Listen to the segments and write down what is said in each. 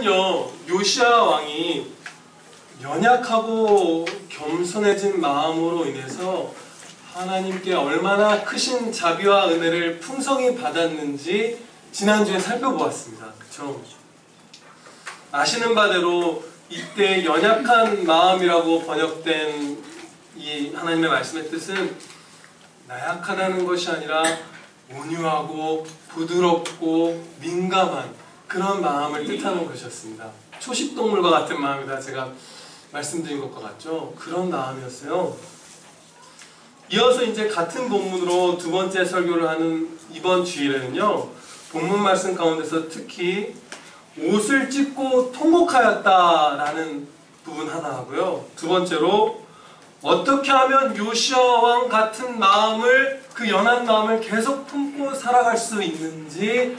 우리는요, 요시야 왕이 연약하고 겸손해진 마음으로 인해서 하나님께 얼마나 크신 자비와 은혜를 풍성히 받았는지 지난주에 살펴보았습니다. 그쵸? 아시는 바대로 이때 연약한 마음이라고 번역된 이 하나님의 말씀의 뜻은 나약하다는 것이 아니라 온유하고 부드럽고 민감한 그런 마음을 뜻하는 것이었습니다. 초식동물과 같은 마음이다, 제가 말씀드린 것과 같죠? 그런 마음이었어요. 이어서 이제 같은 본문으로 두 번째 설교를 하는 이번 주일에는요, 본문 말씀 가운데서 특히 옷을 찢고 통곡하였다라는 부분 하나 하고요, 두 번째로 어떻게 하면 요시야 왕 같은 마음을, 그 연한 마음을 계속 품고 살아갈 수 있는지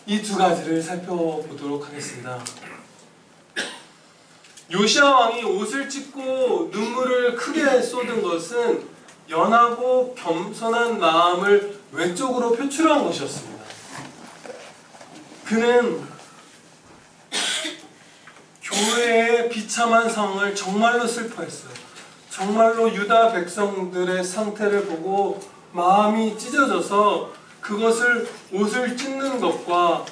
이 두 가지를 살펴보도록 하겠습니다. 요시야 왕이 옷을 찢고 눈물을 크게 쏟은 것은 연하고 겸손한 마음을 외적으로 표출한 것이었습니다. 그는 교회의 비참한 상황을 정말로 슬퍼했어요. 정말로 유다 백성들의 상태를 보고 마음이 찢어져서 그것을 옷을 찢는 것과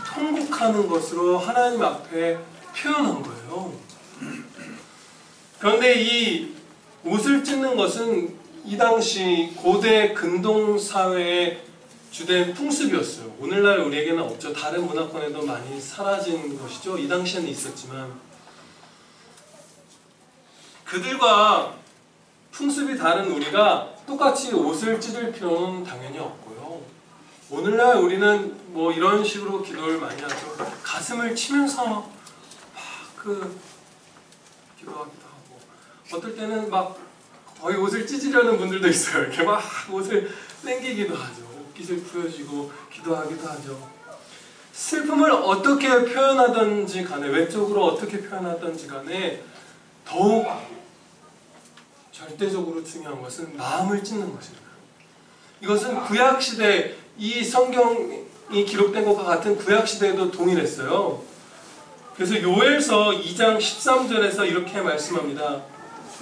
통곡하는 것으로 하나님 앞에 표현한 거예요. 그런데 이 옷을 찢는 것은 이 당시 고대 근동 사회의 주된 풍습이었어요. 오늘날 우리에게는 없죠. 다른 문화권에도 많이 사라진 것이죠. 이 당시에는 있었지만 그들과 풍습이 다른 우리가 똑같이 옷을 찢을 필요는 당연히 없고요. 오늘날 우리는 뭐 이런 식으로 기도를 많이 하죠. 가슴을 치면서 막 기도하기도 하고, 어떨 때는 막 거의 옷을 찢으려는 분들도 있어요. 이렇게 막 옷을 당기기도 하죠. 옷깃을 부여주고 기도하기도 하죠. 슬픔을 어떻게 표현하든지 간에, 외적으로 어떻게 표현하든지 간에 더욱 절대적으로 중요한 것은 마음을 찢는 것입니다. 이것은 구약시대, 이 성경이 기록된 것과 같은 구약시대에도 동일했어요. 그래서 요엘서 2장 13절에서 이렇게 말씀합니다.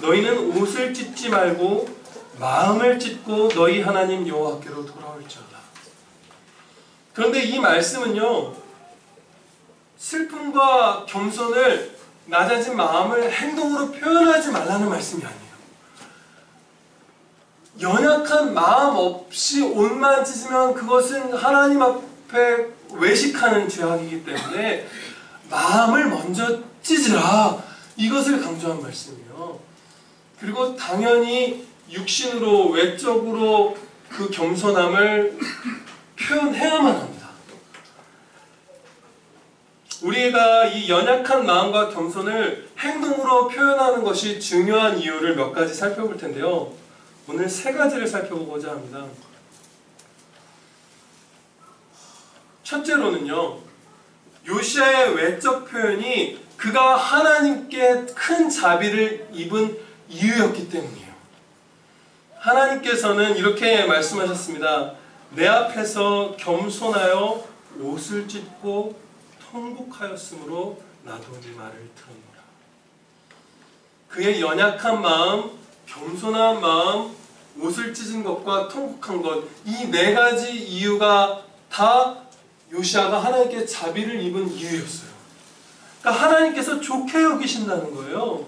너희는 옷을 찢지 말고 마음을 찢고 너희 하나님 여호와께로 돌아올지어다. 그런데 이 말씀은요, 슬픔과 겸손을, 낮아진 마음을 행동으로 표현하지 말라는 말씀이 아니에요. 연약한 마음 없이 옷만 찢으면 그것은 하나님 앞에 외식하는 죄악이기 때문에 마음을 먼저 찢으라, 이것을 강조한 말씀이에요. 그리고 당연히 육신으로, 외적으로 그 겸손함을 표현해야만 합니다. 우리가 이 연약한 마음과 겸손을 행동으로 표현하는 것이 중요한 이유를 몇 가지 살펴볼 텐데요, 오늘 세 가지를 살펴보고자 합니다. 첫째로는요, 요시야의 외적 표현이 그가 하나님께 큰 자비를 입은 이유였기 때문이에요. 하나님께서는 이렇게 말씀하셨습니다. 내 앞에서 겸손하여 옷을 찢고 통곡하였으므로 나도 네 말을 들었노라. 그의 연약한 마음, 겸손한 마음, 옷을 찢은 것과 통곡한 것, 이 네 가지 이유가 다 요시야가 하나님께 자비를 입은 이유였어요. 그러니까 하나님께서 좋게 여기신다는 거예요.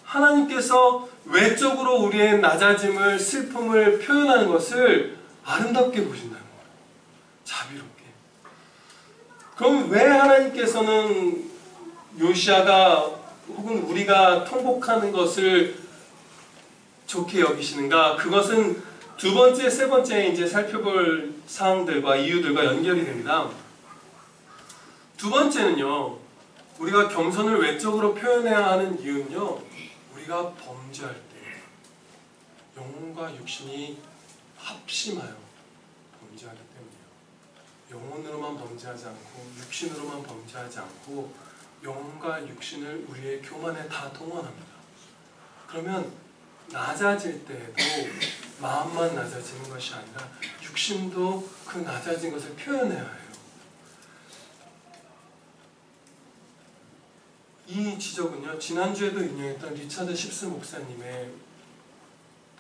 하나님께서 외적으로 우리의 낮아짐을, 슬픔을 표현하는 것을 아름답게 보신다는 거예요. 자비롭게. 그럼 왜 하나님께서는 요시야가 혹은 우리가 통곡하는 것을 좋게 여기시는가? 그것은 두 번째, 세 번째 이제 살펴볼 사항들과 이유들과 연결이 됩니다. 두 번째는요, 우리가 겸손을 외적으로 표현해야 하는 이유는요, 우리가 범죄할 때 영혼과 육신이 합심하여 범죄하기 때문이에요. 영혼으로만 범죄하지 않고 육신으로만 범죄하지 않고 영혼과 육신을 우리의 교만에 다 동원합니다. 그러면 낮아질 때에도 마음만 낮아지는 것이 아니라 육신도 그 낮아진 것을 표현해야 해요. 이 지적은요, 지난주에도 인용했던 리차드 십스 목사님의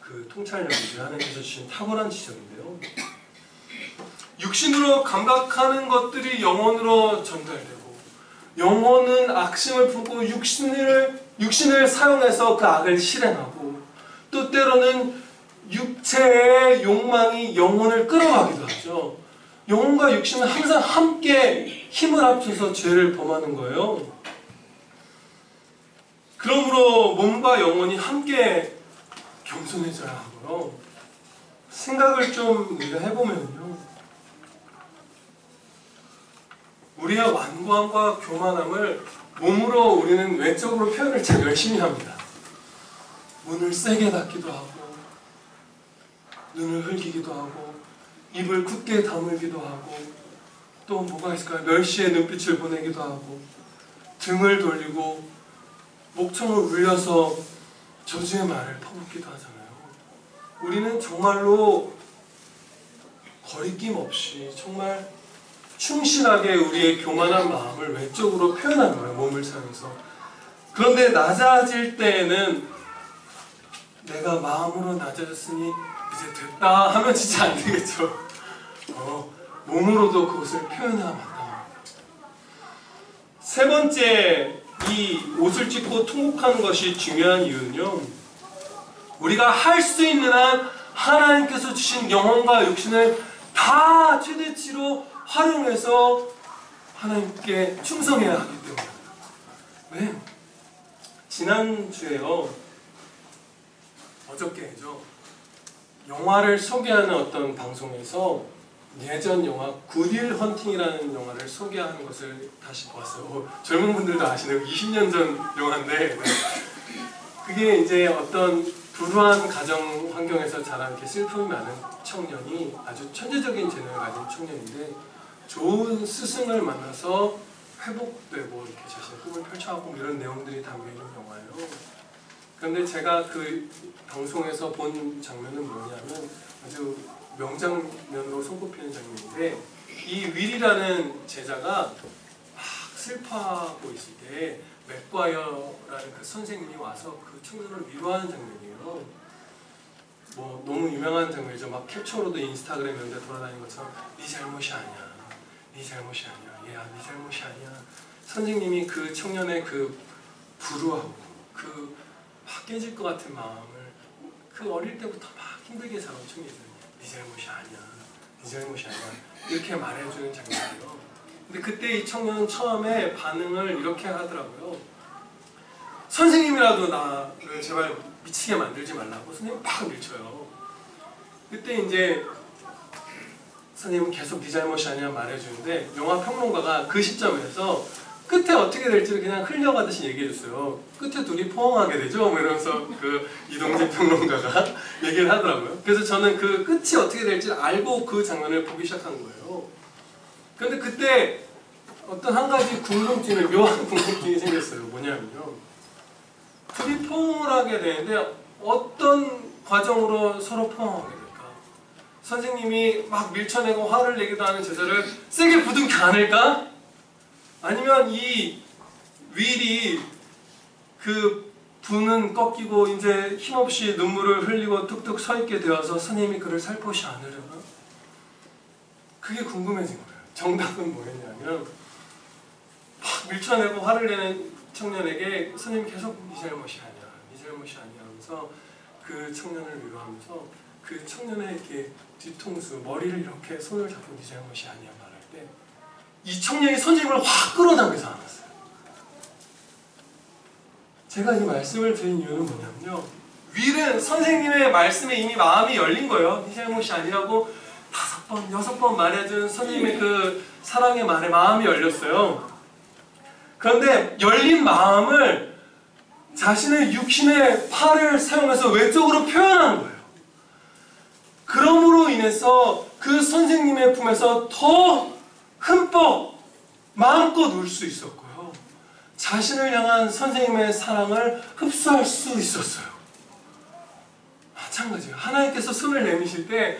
그 통찰력이죠. 하나님께서 주신 탁월한 지적인데요. 육신으로 감각하는 것들이 영혼으로 전달되고, 영혼은 악심을 품고 육신을 사용해서 그 악을 실행하고, 또 때로는 육체의 욕망이 영혼을 끌어가기도 하죠. 영혼과 육신은 항상 함께 힘을 합쳐서 죄를 범하는 거예요. 그러므로 몸과 영혼이 함께 겸손해져야 하고요. 생각을 좀 우리가 해보면요, 우리의 완고함과 교만함을 몸으로 우리는 외적으로 표현을 참 열심히 합니다. 문을 세게 닫기도 하고, 눈을 흘기기도 하고, 입을 굳게 다물기도 하고, 또 뭐가 있을까요? 멸시의 눈빛을 보내기도 하고, 등을 돌리고, 목청을 울려서 저주의 말을 퍼붓기도 하잖아요. 우리는 정말로 거리낌 없이 정말 충실하게 우리의 교만한 마음을 외적으로 표현하는 거예요. 몸을 사용해서. 그런데 낮아질 때에는 내가 마음으로 낮아졌으니 이제 됐다 하면 진짜 안 되겠죠. 몸으로도 그것을 표현해야 마땅합니다. 세 번째, 이 옷을 찢고 통곡하는 것이 중요한 이유는요, 우리가 할 수 있는 한 하나님께서 주신 영혼과 육신을 다 최대치로 활용해서 하나님께 충성해야 하기 때문입니다. 왜? 지난주에요, 어저께죠, 영화를 소개하는 어떤 방송에서 예전 영화 굿윌 헌팅이라는 영화를 소개하는 것을 다시 보았어요. 젊은 분들도 아시는 20년 전 영화인데, 그게 이제 어떤 불우한 가정 환경에서 자란 이렇게 슬픔이 많은 청년이 아주 천재적인 재능을 가진 청년인데, 좋은 스승을 만나서 회복되고 이렇게 자신의 꿈을 펼쳐가고 이런 내용들이 담겨있는 영화예요. 그런데 제가 그 방송에서 본 장면은 뭐냐면 아주 명장면으로 손꼽히는 장면인데, 이 윌이라는 제자가 막 슬퍼하고 있을 때 맥과이어라는 그 선생님이 와서 그 청년을 위로하는 장면이에요. 뭐 너무 유명한 장면이죠. 막 캡처로도 인스타그램 이런 데 돌아다니는 것처럼 네 잘못이 아니야, 네 잘못이 아니야, 얘야 네 잘못이 아니야. 선생님이 그 청년의 그 불우하고 그 막 깨질 것 같은 마음을, 그 어릴 때부터 막 힘들게 자란 청년이 네 잘못이 아니야, 네 잘못이 아니야 이렇게 말해주는 장면이에요. 근데 그때 이 청년은 처음에 반응을 이렇게 하더라고요. 선생님이라도 나를 제발 미치게 만들지 말라고 선생님이 막 밀쳐요. 그때 이제 선생님은 계속 네 잘못이 아니야 말해주는데, 영화 평론가가 그 시점에서 끝에 어떻게 될지를 그냥 흘려가듯이 얘기해줬어요. 끝에 둘이 포옹하게 되죠? 뭐 이러면서 그 이동진 평론가가 얘기를 하더라고요. 그래서 저는 그 끝이 어떻게 될지 알고 그 장면을 보기 시작한 거예요. 그런데 그때 어떤 한 가지 궁금증을, 묘한 궁금증이 생겼어요. 뭐냐면요, 둘이 포옹을 하게 되는데 어떤 과정으로 서로 포옹하게 될까? 선생님이 막 밀쳐내고 화를 내기도 하는 제자를 세게 부둥켜 안을까? 아니면 이 윌이 그 분은 꺾이고 이제 힘없이 눈물을 흘리고 툭툭 서 있게 되어서 선생님이 그를 살포시 안으려나? 그게 궁금해진 거예요. 정답은 뭐였냐면, 막 밀쳐내고 화를 내는 청년에게 선생님이 계속 네 잘못이 아니야, 네 잘못이 아니야 하면서 그 청년을 위로하면서 그 청년의 이렇게 뒤통수, 머리를 이렇게 손을 잡고 네 잘못이 아니야 말할 때 이 청년이 선생님을 확 끌어당겨서 안았어요. 제가 이 말씀을 드린 이유는 뭐냐면요, 윌은 선생님의 말씀에 이미 마음이 열린 거예요. 네 잘못이 아니라고 5번, 6번 말해준 선생님의 그 사랑의 말에 마음이 열렸어요. 그런데 열린 마음을 자신의 육신의 팔을 사용해서 외적으로 표현하는 거예요. 그러므로 인해서 그 선생님의 품에서 더 흠뻑 마음껏 울 수 있었고요, 자신을 향한 선생님의 사랑을 흡수할 수 있었어요. 마찬가지예요. 하나님께서 손을 내미실 때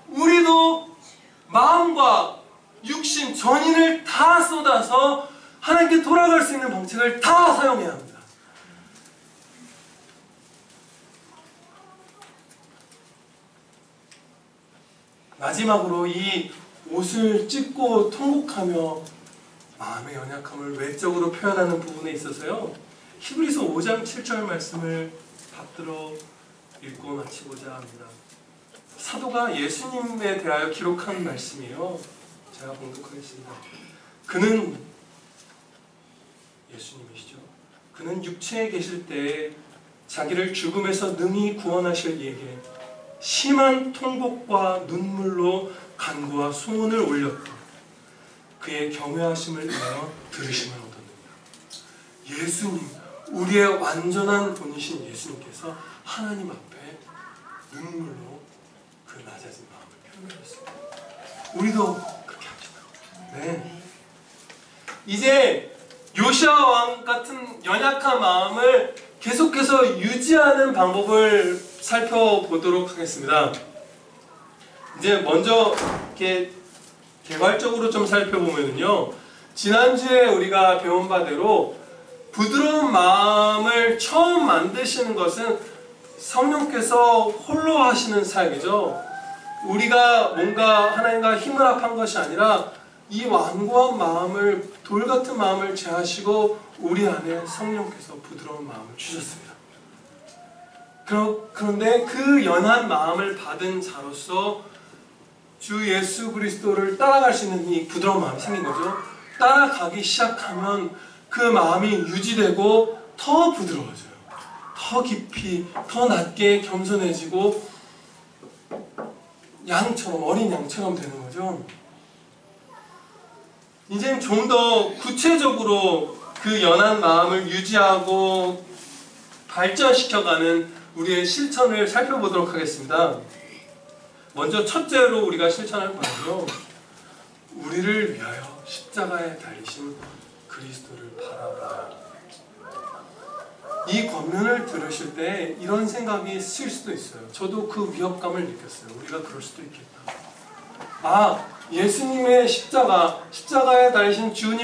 우리도 마음과 육신 전인을 다 쏟아서 하나님께 돌아갈 수 있는 방책을 다 사용해야 합니다. 마지막으로 이 옷을 찢고 통곡하며 마음의 연약함을 외적으로 표현하는 부분에 있어서요, 히브리서 5장 7절 말씀을 받들어 읽고 마치고자 합니다. 사도가 예수님에 대하여 기록한 말씀이에요. 제가 봉독하겠습니다. 그는, 예수님이시죠, 그는 육체에 계실 때에 자기를 죽음에서 능히 구원하실 이에게 심한 통곡과 눈물로 간구와 소원을 올렸고 그의 경외하심을 인하여 들으심을 얻었느니라. 예수님, 우리의 완전한 본이신 예수님께서 하나님 앞에 눈물로 그 낮아진 마음을 표현하셨습니다. 우리도 그렇게 합시다. 네. 이제 요시아 왕 같은 연약한 마음을 계속해서 유지하는 방법을 살펴보도록 하겠습니다. 이제 먼저 이렇게 개괄적으로 좀 살펴보면요, 지난주에 우리가 배운 바대로 부드러운 마음을 처음 만드시는 것은 성령께서 홀로 하시는 사역이죠. 우리가 뭔가 하나님과 힘을 합한 것이 아니라 이 완고한 마음을, 돌같은 마음을 제하시고 우리 안에 성령께서 부드러운 마음을 주셨습니다. 그런데 그 연한 마음을 받은 자로서 주 예수 그리스도를 따라갈 수 있는 이 부드러운 마음이 생긴 거죠. 따라가기 시작하면 그 마음이 유지되고 더 부드러워져요. 더 깊이, 더 낮게 겸손해지고 양처럼, 어린 양처럼 되는 거죠. 이제 좀 더 구체적으로 그 연한 마음을 유지하고 발전시켜가는 우리의 실천을 살펴보도록 하겠습니다. 먼저 첫째로 우리가 실천할 바는요, 우리를 위하여 십자가에 달리신 그리스도를 바라보라. 이 권면을 들으실 때 이런 생각이 들 수도 있어요. 저도 그 위협감을 느꼈어요. 우리가 그럴 수도 있겠다. 아, 예수님의 십자가에 달리신 주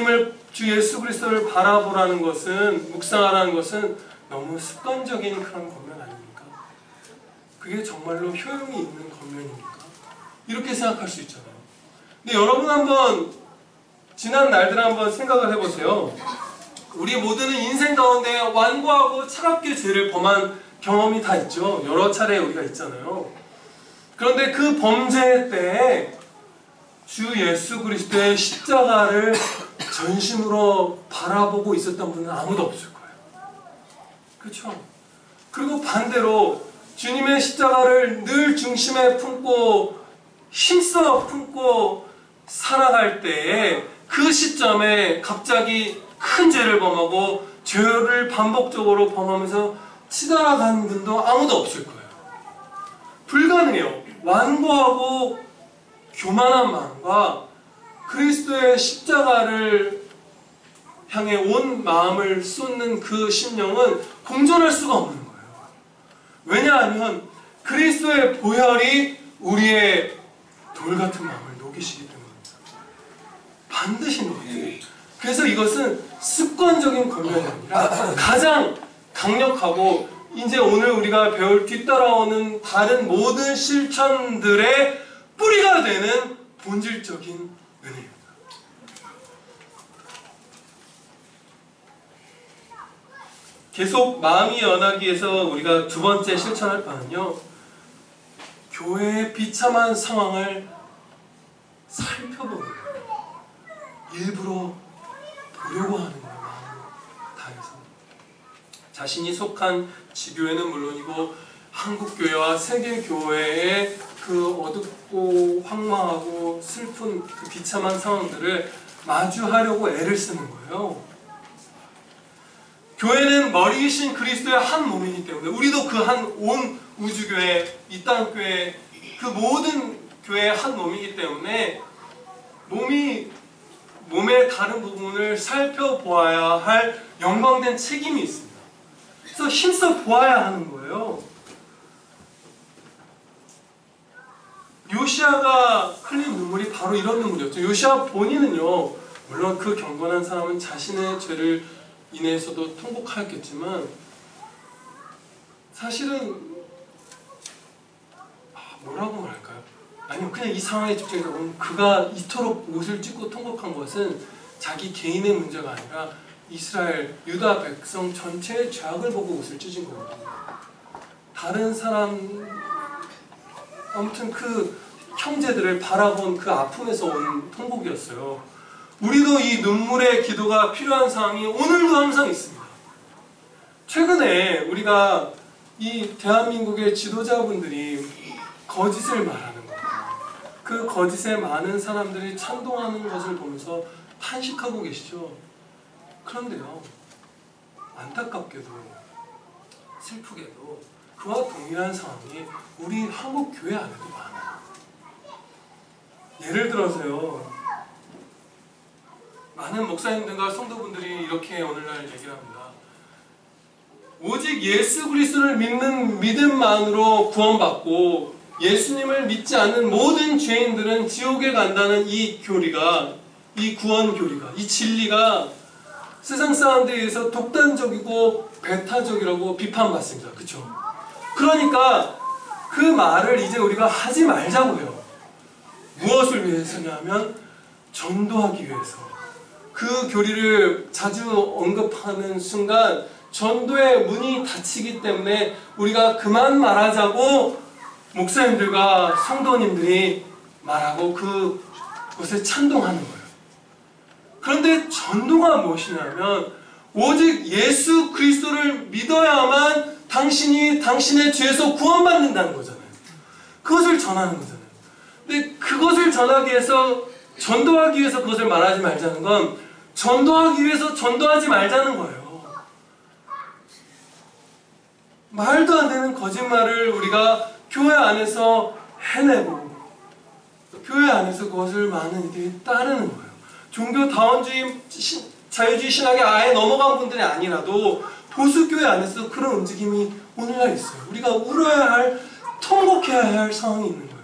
예수 그리스도를 바라보라는 것은, 묵상하라는 것은 너무 습관적인 그런 권면 아닙니까? 그게 정말로 효용이 있는 권면입니까? 이렇게 생각할 수 있잖아요. 근데 여러분 한번 지난 날들 한번 생각을 해보세요. 우리 모두는 인생 가운데 완고하고 차갑게 죄를 범한 경험이 다 있죠. 여러 차례 우리가 있잖아요. 그런데 그 범죄 때에 주 예수 그리스도의 십자가를 전심으로 바라보고 있었던 분은 아무도 없을 거예요. 그렇죠? 그리고 반대로 주님의 십자가를 늘 중심에 품고 힘써 품고 살아갈 때에 그 시점에 갑자기 큰 죄를 범하고 죄를 반복적으로 범하면서 치달아간 분도 아무도 없을 거예요. 불가능해요. 완고하고 교만한 마음과 그리스도의 십자가를 향해 온 마음을 쏟는 그 심령은 공존할 수가 없는 거예요. 왜냐하면 그리스도의 보혈이 우리의 돌같은 마음을 녹이시기 때문입니다. 반드시 녹여요. 그래서 이것은 습관적인 권면이 아니라 가장 강력하고 이제 오늘 우리가 배울 뒤따라오는 다른 모든 실천들의 뿌리가 되는 본질적인 은혜입니다. 계속 마음이 연하기 위해서 우리가 두 번째 실천할 바는요, 교회의 비참한 상황을 살펴보는 거예요. 일부러 보려고 하는 거예요. 마음을 다해서. 자신이 속한 지교회는 물론이고 한국교회와 세계교회의 그 어둡고 황망하고 슬픈 그 비참한 상황들을 마주하려고 애를 쓰는 거예요. 교회는 머리이신 그리스도의 한 몸이기 때문에, 우리도 그 한 온 우주교회, 이 땅교회, 그 모든 교회의 한 몸이기 때문에 몸의 다른 부분을 살펴보아야 할 영광된 책임이 있습니다. 그래서 힘써 보아야 하는 거예요. 요시아가 흘린 눈물이 바로 이런 눈물이었죠. 요시아 본인은요, 물론 그 경건한 사람은 자신의 죄를 인해서도 통곡하였겠지만 사실은 뭐라고 말할까요? 아니요, 그냥 이 상황에 집중해서 보면 그가 이토록 옷을 찢고 통곡한 것은 자기 개인의 문제가 아니라 이스라엘, 유다 백성 전체의 죄악을 보고 옷을 찢은 거거든요. 다른 사람, 아무튼 그 형제들을 바라본 그 아픔에서 온 통곡이었어요. 우리도 이 눈물의 기도가 필요한 상황이 오늘도 항상 있습니다. 최근에 우리가 이 대한민국의 지도자분들이 거짓을 말하는 것, 그 거짓에 많은 사람들이 찬동하는 것을 보면서 탄식하고 계시죠. 그런데요, 안타깝게도 슬프게도 그와 동일한 상황이 우리 한국 교회 안에도 많아요. 예를 들어서요, 많은 목사님들과 성도분들이 이렇게 오늘날 얘기를 합니다. 오직 예수 그리스도를 믿는 믿음만으로 구원받고 예수님을 믿지 않는 모든 죄인들은 지옥에 간다는 이 교리가, 이 구원 교리가, 이 진리가 세상 사람들에 의해서 독단적이고 배타적이라고 비판받습니다. 그렇죠? 그러니까 그 말을 이제 우리가 하지 말자고요. 무엇을 위해서냐면 전도하기 위해서. 그 교리를 자주 언급하는 순간 전도의 문이 닫히기 때문에 우리가 그만 말하자고 목사님들과 성도님들이 말하고 그것에 찬동하는 거예요. 그런데 전도가 무엇이냐면 오직 예수 그리스도를 믿어야만 당신이 당신의 죄에서 구원받는다는 거잖아요. 그것을 전하는 거잖아요. 근데 그것을 전하기 위해서, 전도하기 위해서 그것을 말하지 말자는 건 전도하기 위해서 전도하지 말자는 거예요. 말도 안 되는 거짓말을 우리가 교회 안에서 해내고 교회 안에서 그것을 많은 이들이 따르는 거예요. 종교다원주의, 자유주의 신학에 아예 넘어간 분들이 아니라도 보수교회 안에서 그런 움직임이 오늘날 있어요. 우리가 울어야 할, 통곡해야 할 상황이 있는 거예요.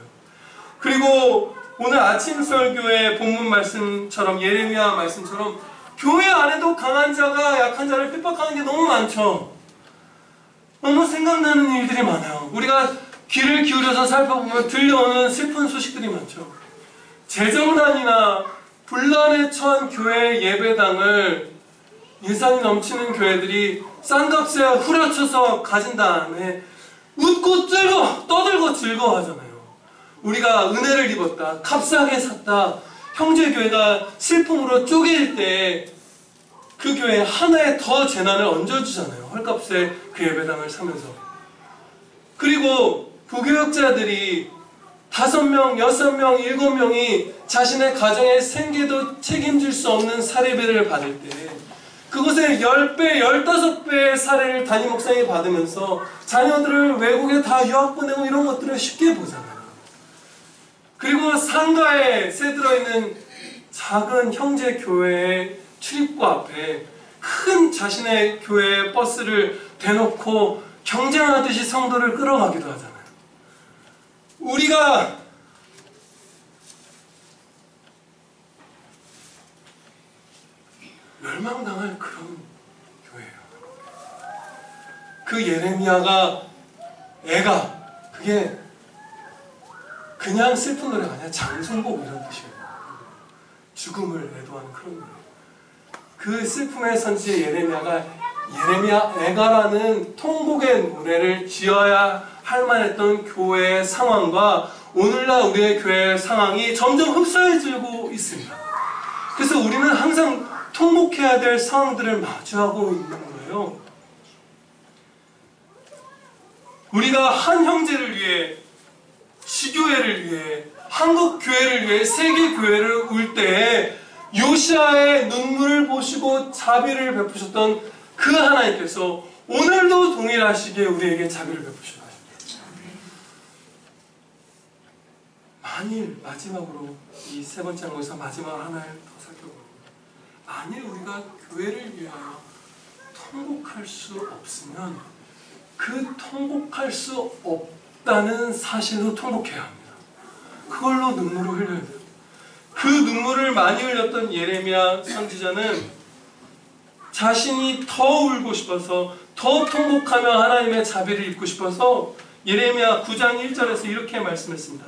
그리고 오늘 아침 설교의 본문 말씀처럼, 예레미야 말씀처럼 교회 안에도 강한 자가 약한 자를 핍박하는 게 너무 많죠. 너무 생각나는 일들이 많아요. 우리가 귀를 기울여서 살펴보면 들려오는 슬픈 소식들이 많죠. 재정난이나 분란에 처한 교회 예배당을 예산이 넘치는 교회들이 싼 값에 후려쳐서 가진 다음에 웃고 떠들고 즐거워하잖아요. 우리가 은혜를 입었다, 값싸게 샀다, 형제교회가 슬픔으로 쪼개질 때 그 교회에 하나의 더 재난을 얹어주잖아요. 헐값에 그 예배당을 사면서. 그리고 부교역자들이 5명, 6명, 7명이 자신의 가정의 생계도 책임질 수 없는 사례비를 받을 때 그것의 10배, 15배의 사례를 담임 목사님이 받으면서 자녀들을 외국에 다 유학 보내고 이런 것들을 쉽게 보잖아요. 그리고 상가에 새 들어있는 작은 형제 교회의 출입구 앞에 큰 자신의 교회 버스를 대놓고 경쟁하듯이 성도를 끌어가기도 하잖아요. 우리가 멸망당할 그런 교회예요. 그 예레미야가 그게 그냥 슬픈 노래가 아니라 장송곡 이런 뜻이에요. 죽음을 애도하는 그런 노래. 그 슬픔의 선지 예레미야가 애가라는 통곡의 노래를 지어야 할 만했던 교회의 상황과 오늘날 우리의 교회의 상황이 점점 흡사해지고 있습니다. 그래서 우리는 항상 통곡해야 될 상황들을 마주하고 있는 거예요. 우리가 한 형제를 위해, 시교회를 위해, 한국 교회를 위해, 세계 교회를 울 때에 요시아의 눈물을 보시고 자비를 베푸셨던 그 하나님께서 오늘도 동일하시기에 우리에게 자비를 베푸셔야 합니다. 만일 마지막으로 이 세 번째 항목에서 마지막 하나를 더 살펴봅니다. 만일 우리가 교회를 위하여 통곡할 수 없으면 그 통곡할 수 없다는 사실로 통곡해야 합니다. 그걸로 눈물을 흘려야 돼요. 그 그 눈물을 많이 흘렸던 예레미야 선지자는 자신이 더 울고 싶어서, 더 통곡하며 하나님의 자비를 입고 싶어서 예레미야 9장 1절에서 이렇게 말씀했습니다.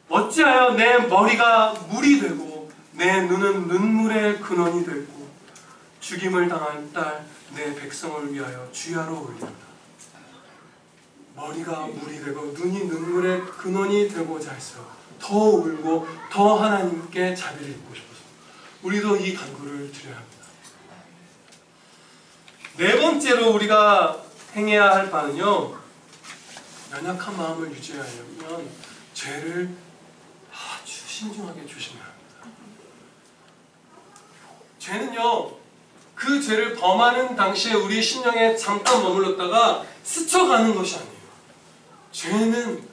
어찌하여 내 머리가 물이 되고 내 눈은 눈물의 근원이 되고 죽임을 당한 딸 내 백성을 위하여 주야로 울린다. 머리가 물이 되고 눈이 눈물의 근원이 되고자 했어요. 더 울고 더 하나님께 자비를 입고 싶어서. 우리도 이 간구를 드려야 합니다. 네 번째로 우리가 행해야 할 바는요, 연약한 마음을 유지하려면 죄를 아주 신중하게 조심해야 합니다. 죄는요, 그 죄를 범하는 당시에 우리 심령에 잠깐 머물렀다가 스쳐가는 것이 아니에요. 죄는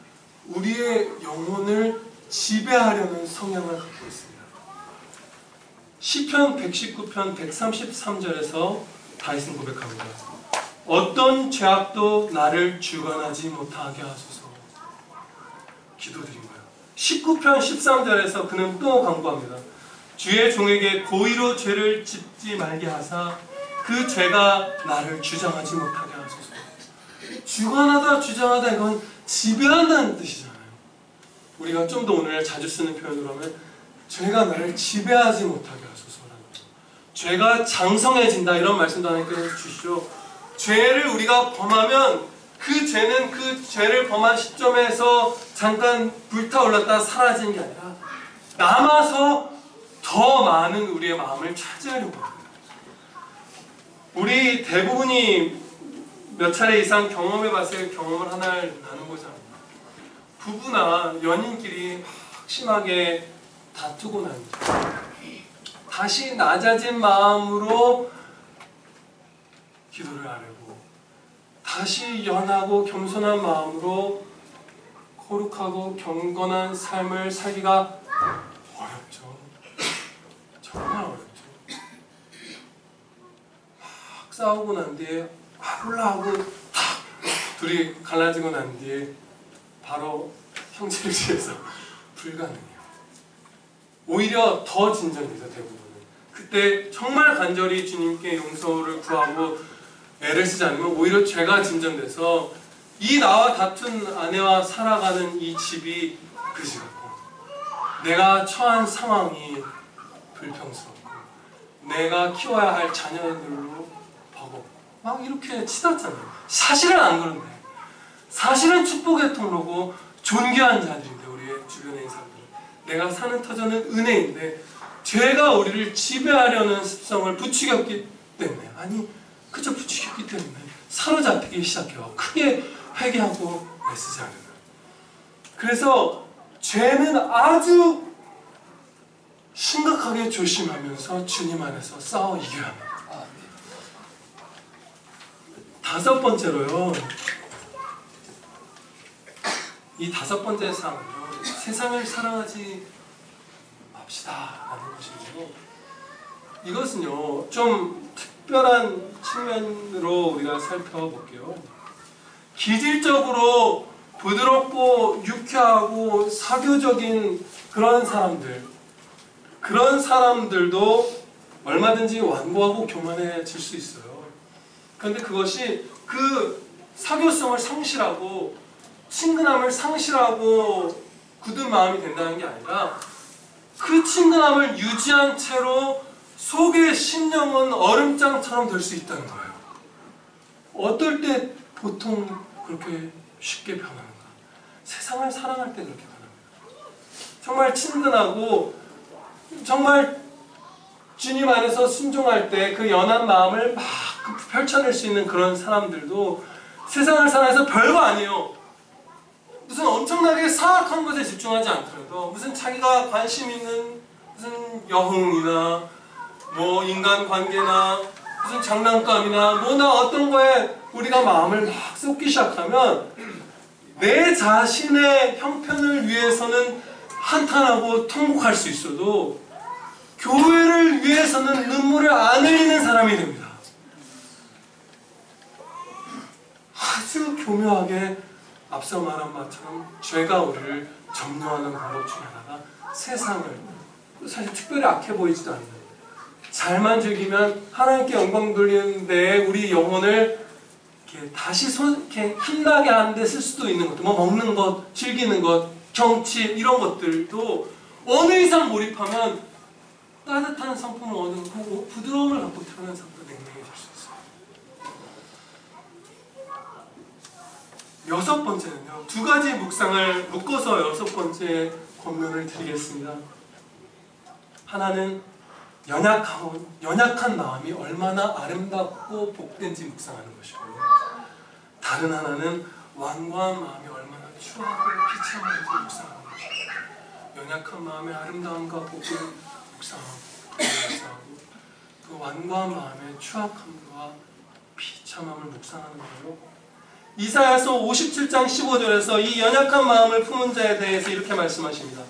우리의 영혼을 지배하려는 성향을 갖고 있습니다. 시편 119편 133절에서 다윗은 고백합니다. 어떤 죄악도 나를 주관하지 못하게 하소서. 기도드린 거예요. 19편 13절에서 그는 또 간구합니다. 주의 종에게 고의로 죄를 짓지 말게 하사 그 죄가 나를 주장하지 못하게 하소서. 주관하다, 주장하다, 이건 지배한다는 뜻이잖아요. 우리가 좀 더 오늘 자주 쓰는 표현으로 하면 죄가 나를 지배하지 못하게 하소서라는 거예요. 죄가 장성해진다, 이런 말씀도 하나님께서 주시죠. 죄를 우리가 범하면 그 죄는 그 죄를 범한 시점에서 잠깐 불타올랐다 사라지는 게 아니라 남아서 더 많은 우리의 마음을 차지하려고 합니다. 우리 대부분이 몇 차례 이상 경험해봤을 경험을 하나를 나누고자 합니다. 부부나 연인끼리 막 심하게 다투고 난 뒤 다시 낮아진 마음으로 기도를 하려고, 다시 연하고 겸손한 마음으로 거룩하고 경건한 삶을 살기가 어렵죠. 정말 어렵죠. 막 싸우고 난 뒤에 올라하고 탁 둘이 갈라지고 난 뒤에 바로 형제를 지어서 불가능해요. 오히려 더 진전돼서 대부분은 그때 정말 간절히 주님께 용서를 구하고 애를 쓰지 않으면 오히려 죄가 진전돼서 이 나와 다툰 아내와 살아가는 이 집이 그지 같고, 내가 처한 상황이 불평스럽고, 내가 키워야 할 자녀들로 버겁고, 막 이렇게 치닫잖아요. 사실은 안 그런데, 사실은 축복의 통로고 존귀한 자들인데, 우리의 주변에 있는 사람들은 내가 사는 터전은 은혜인데 죄가 우리를 지배하려는 습성을 부추겼기 때문에, 아니 그저 부추겼기 때문에 사로잡히기 시작해요. 크게 회개하고 애쓰지 않으면. 그래서 죄는 아주 심각하게 조심하면서 주님 안에서 싸워 이겨야 합니다. 다섯 번째로요, 이 다섯 번째 사항은요, 세상을 사랑하지 맙시다 라는 것인데요, 이것은요 좀 특별한 측면으로 우리가 살펴볼게요. 기질적으로 부드럽고 유쾌하고 사교적인 그런 사람들도 얼마든지 완고하고 교만해질 수 있어요. 그런데 그것이 그 사교성을 상실하고 친근함을 상실하고 굳은 마음이 된다는 게 아니라, 그 친근함을 유지한 채로 속의 심령은 얼음장처럼 될 수 있다는 거예요. 어떨 때 보통 그렇게 쉽게 변하는가? 세상을 사랑할 때 그렇게 변합니다. 정말 친근하고 정말 주님 안에서 순종할 때 그 연한 마음을 막 펼쳐낼 수 있는 그런 사람들도 세상을 사랑해서 별거 아니에요. 무슨 엄청나게 사악한 것에 집중하지 않더라도, 무슨 자기가 관심 있는 무슨 여흥이나 뭐 인간관계나 무슨 장난감이나 뭐나 어떤 거에 우리가 마음을 막 쏟기 시작하면 내 자신의 형편을 위해서는 한탄하고 통곡할 수 있어도 교회를 위해서는 눈물을 안 흘리는 사람이 됩니다. 아주 교묘하게 앞서 말한 것처럼 죄가 우리를 점령하는 방법 중에 하나가 세상을 사실 특별히 악해 보이지도 않는 잘만 즐기면 하나님께 영광 돌리는데 우리 영혼을 이렇게 다시 이렇게 힘나게 하는 데 쓸 수도 있는 것들, 뭐 먹는 것, 즐기는 것, 경치 이런 것들도 어느 이상 몰입하면 따뜻한 성품을 얻고 부드러움을 갖고 태어난 사람도 냉랭해질 수 있어요. 여섯 번째는요. 두 가지 묵상을 묶어서 여섯 번째 권면을 드리겠습니다. 하나는 연약한 마음이 얼마나 아름답고 복된지 묵상하는 것이고요. 다른 하나는 완고한 마음이 얼마나 추하고 비참한지 묵상하는 것이고요. 연약한 마음의 아름다움과 복을 묵상하고 그 완고한 마음의 추악함과 비참함을 묵상하는 거예요. 이사야서 57장 15절에서 이 연약한 마음을 품은 자에 대해서 이렇게 말씀하십니다.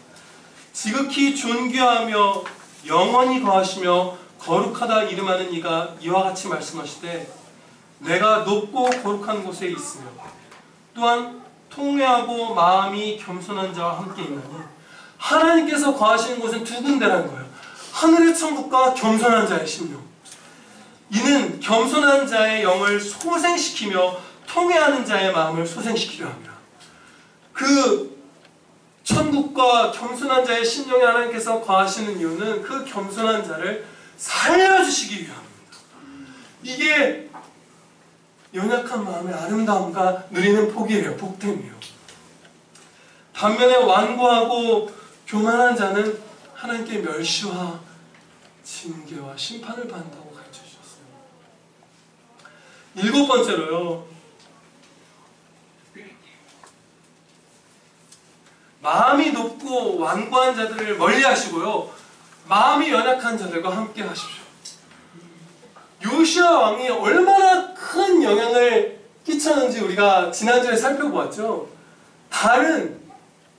지극히 존귀하며 영원히 거하시며 거룩하다 이름하는 이가 이와 같이 말씀하시되 내가 높고 거룩한 곳에 있으며 또한 통회하고 마음이 겸손한 자와 함께 있나니 하나님께서 거하시는 곳은 두 군데라는 거예요. 하늘의 천국과 겸손한 자의 심령. 이는 겸손한 자의 영을 소생시키며 통회하는 자의 마음을 소생시키려 합니다. 그 천국과 겸손한 자의 심령에 하나님께서 거하시는 이유는 그 겸손한 자를 살려주시기 위함입니다. 이게 연약한 마음의 아름다움과 누리는 복이에요. 복됨이에요. 반면에 완고하고 교만한 자는 하나님께 멸시와 징계와 심판을 받는다고 가르쳐 주셨어요. 일곱 번째로요. 마음이 높고 완고한 자들을 멀리 하시고요. 마음이 연약한 자들과 함께 하십시오. 요시야 왕이 얼마나 큰 영향을 끼쳤는지 우리가 지난주에 살펴보았죠.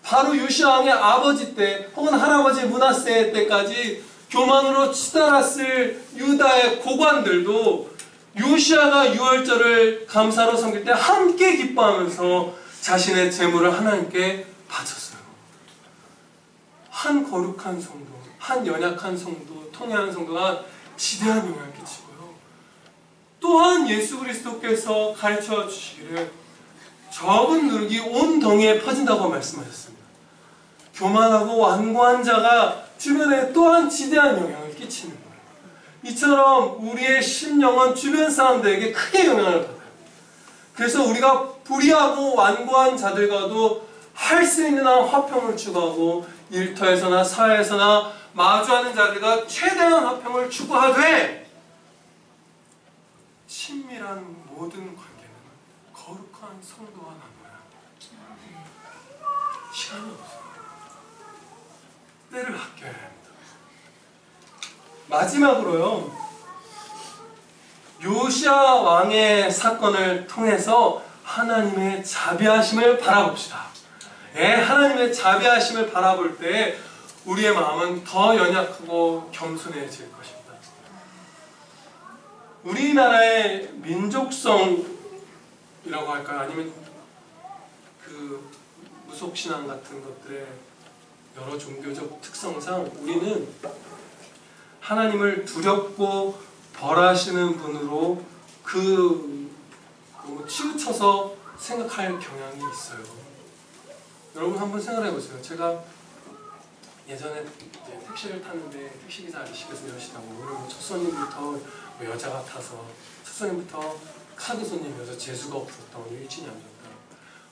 바로 요시야 왕의 아버지 때 혹은 할아버지 므낫세 때까지 교만으로 치달았을 유다의 고관들도 요시야가 유월절을 감사로 섬길 때 함께 기뻐하면서 자신의 재물을 하나님께 바쳤어요. 한 거룩한 성도, 한 연약한 성도, 통회한 성도가 지대한 영향을 끼치고요. 또한 예수 그리스도께서 가르쳐 주시기를 적은 누룩이 온 덩이에 퍼진다고 말씀하셨습니다. 교만하고 완고한 자가 주변에 또한 지대한 영향을 끼치는 거예요. 이처럼 우리의 심령은 주변 사람들에게 크게 영향을 받아요. 그래서 우리가 불의하고 완고한 자들과도 할 수 있는 한 화평을 추구하고 일터에서나 사회에서나 마주하는 자들과 최대한 화평을 추구하되 친밀한 모든 관계는 거룩한 성도와 나눠야 시간이 없어요. 때를 아껴야 합니다. 마지막으로요. 요시야 왕의 사건을 통해서 하나님의 자비하심을 바라봅시다. 하나님의 자비하심을 바라볼 때 우리의 마음은 더 연약하고 겸손해질 것입니다. 우리나라의 민족성이라고 할까요? 아니면 그 무속신앙 같은 것들의 여러 종교적 특성상 우리는 하나님을 두렵고 벌하시는 분으로 치우쳐서 생각할 경향이 있어요. 여러분 한번 생각해 보세요. 제가 예전에 택시를 탔는데 택시기사 아저씨께서 이러시다고 오늘 첫 손님부터 여자 같아서 첫 손님부터 카드 손님이어서 재수가 없었다. 일진이 안 좋다.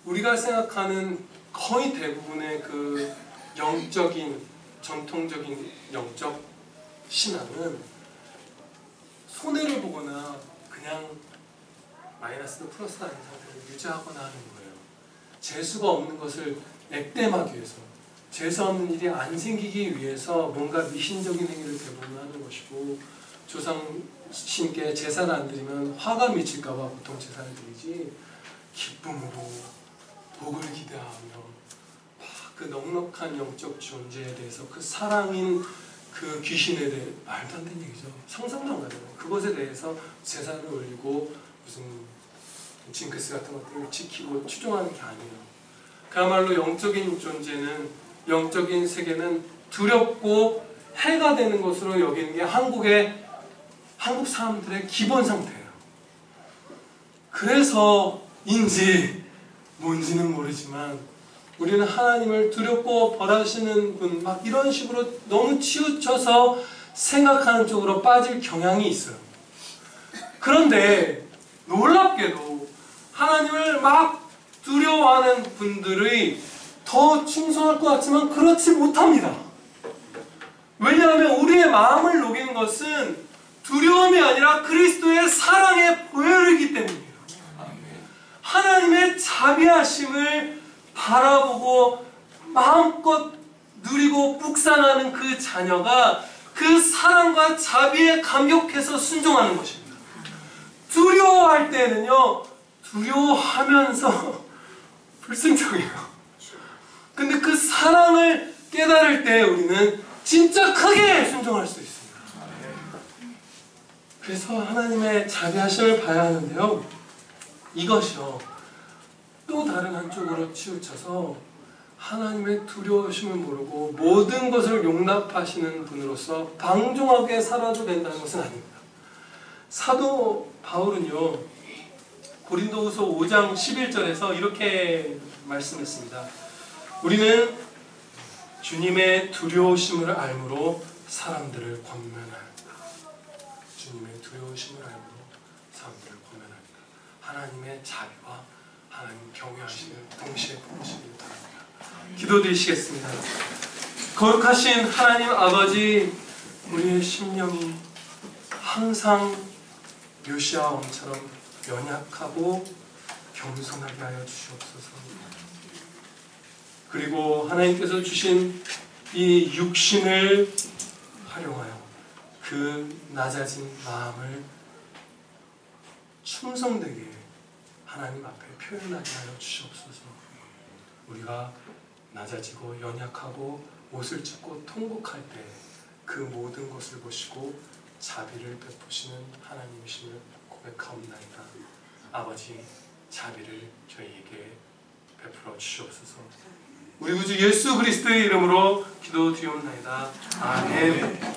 우리가 생각하는 거의 대부분의 그 영적인 전통적인 영적 신앙은 손해를 보거나 그냥 마이너스도 플러스도 아닌 상태를 유지하거나 하는 거예요. 재수가 없는 것을 액땜하기 위해서, 재수 없는 일이 안 생기기 위해서 뭔가 미신적인 행위를 대부분 하는 것이고, 조상신께 제사를 안 드리면 화가 미칠까 봐 보통 제사를 드리지, 기쁨으로 복을 기대하며 그 넉넉한 영적 존재에 대해서, 그 사랑인 그 귀신에 대해 말도 안 되는 얘기죠. 상상도 안 가잖아요. 그것에 대해서 제사를 올리고 무슨 징크스 같은 것들을 지키고 추종하는 게 아니에요. 그야말로 영적인 존재는, 영적인 세계는 두렵고 해가 되는 것으로 여기는 게 한국 사람들의 기본 상태예요. 그래서인지 뭔지는 모르지만 우리는 하나님을 두렵고 벌하시는 분, 막 이런 식으로 너무 치우쳐서 생각하는 쪽으로 빠질 경향이 있어요. 그런데 놀랍게도 하나님을 막 두려워하는 분들이 더 충성할 것 같지만 그렇지 못합니다. 왜냐하면 우리의 마음을 녹이는 것은 두려움이 아니라 그리스도의 사랑의 보혈이기 때문이에요. 하나님의 자비하심을 바라보고 마음껏 누리고 묵상하는 그 자녀가 그 사랑과 자비에 감격해서 순종하는 것입니다. 두려워할 때는요, 두려워하면서 불순종해요. 근데 그 사랑을 깨달을 때 우리는 진짜 크게 순종할 수 있습니다. 그래서 하나님의 자비하심을 봐야 하는데요, 이것이요 또 다른 한쪽으로 치우쳐서 하나님의 두려우심을 모르고 모든 것을 용납하시는 분으로서 방종하게 살아도 된다는 것은 아닙니다. 사도 바울은요 고린도후서 5장 11절에서 이렇게 말씀했습니다. 우리는 주님의 두려우심을 알므로 사람들을 권면하였다. 주님의 두려우심을 알므로 사람들을 권면하였다. 하나님의 자비와 하나님 경외하심을 동시에 보시길 바랍니다. 기도드리시겠습니다. 거룩하신 하나님 아버지, 우리의 심령이 항상 요시야 왕처럼 연약하고 겸손하게 하여 주시옵소서. 그리고 하나님께서 주신 이 육신을 활용하여 그 낮아진 마음을 충성되게 하나님 앞에 표현하게 하여 주시옵소서. 우리가 낮아지고 연약하고 옷을 찢고 통곡할 때 그 모든 것을 보시고 자비를 베푸시는 하나님이심을 고백하옵나이다. 아버지, 자비를 저희에게 베풀어 주시옵소서. 우리 구주 예수 그리스도의 이름으로 기도드리옵나이다. 아멘.